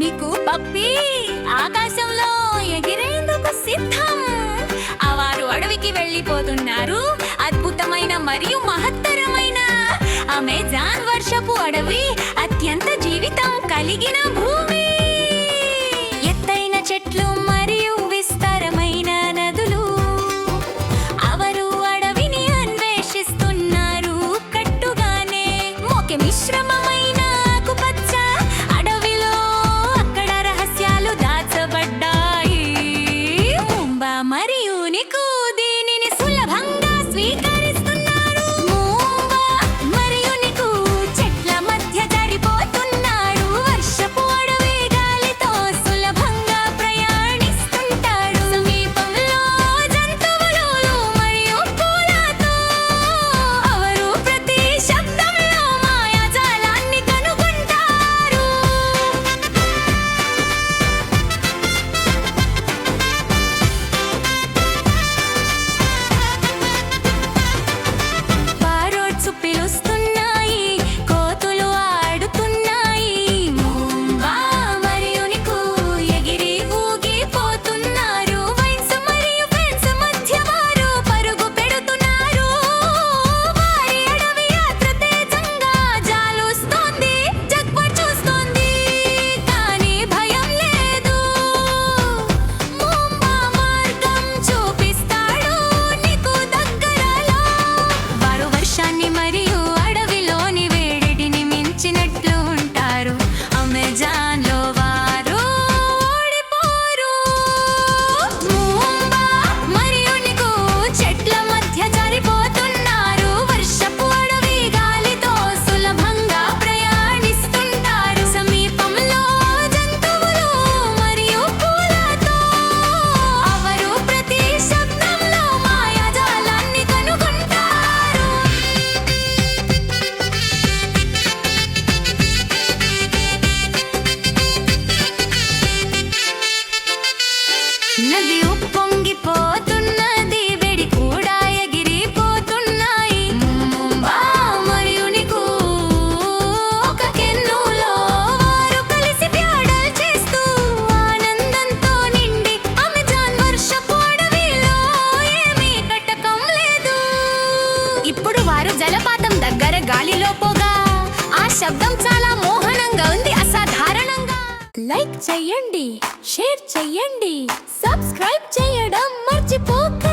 మీకు పప్పి ఆకాశంలో ఎగిరేందుకు సిద్ధం. వారు అడవికి వెళ్ళిపోతున్నారు. అద్భుతమైన మరియు మహత్తరమైన అమెజాన్ వర్షపు అడవి, అత్యంత జీవితం కలిగిన భూమి, ఎత్తైన చెట్లు మరియు విస్తారమైన నదులు. అవరు అడవిని అన్వేషిస్తున్నారు. కట్టుగానే మోకె మిశ్రమమైన ఆకుపచ్చ అడవిలో అక్కడ రహస్యాలు దాచబడ్డాయి. ముంబా మరియు నికు దీనిని సులభంగా స్వీకరిస్తున్నారు. ముంబా మరియు నికు చెట్ల మధ్య జరిపోతున్నారు. వర్షపు అడవి గాలితో సులభంగా ప్రయాణిస్తుంటారు. సమీపంలో జంతువులు మరియు పూలతో అవరు ప్రతి శబ్దంలో మాయాజాలాన్ని కనుగొంటారు. పారోట్స్ పిలుస్తున్నాయి, కోతులు ఆడుతున్నాయి. ముంబా మరియు నికు ఎగిరి ఊగిపోతున్నారు. వైన్స్ మరియు ఫెన్స్ మధ్య వారు పరుగు పెడుతున్నారు. వారి అడవి యాత్ర తేజంగా జాలుస్తోంది. జగ్బర్ చూస్తోంది కానీ భయం లేదు. ముంబా మార్గం చూపిస్తాడు నీకు దగ్గరలో. వారు వర్షాన్ని మరియు అడవిలోని వేడిని మించినట్లు ఉంటారు. అమెజాన్ లో వారు ఓడిపోరు. ముంబా మరియు నికు చెట్ల మధ్య జారిపోతున్నారు. వర్షపు అడవి గాలితో సులభంగా ప్రయాణిస్తుంటారు. సమీపంలో జంతువులు మరియు పూలతో అవరు ప్రతి శబ్దంలో మాయాజాలాన్ని కనుగొంటారు. నది ఉప్పొంగిపోతున్నది. వేడి కూడా ఎగిరిపోతున్నాయి. ముంబా మరియు నికు ఒక కెన్నులో వారు కలిసి ప్యాడల్ చేస్తూ ఆనందంతో నిండి అమెజాన్ వర్షపు అడవిలో ఏమీ కటకం లేదు. ఇప్పుడు వారు జలపాతం దగ్గర గాలిలో పోగా ఆ శబ్దం చాలా మోహనంగా ఉంది, అసాధారణంగా. లైక్ చెయ్యండి, షేర్ చెయ్యండి, సబ్స్క్రైబ్ చేయడం మర్చిపోకండి.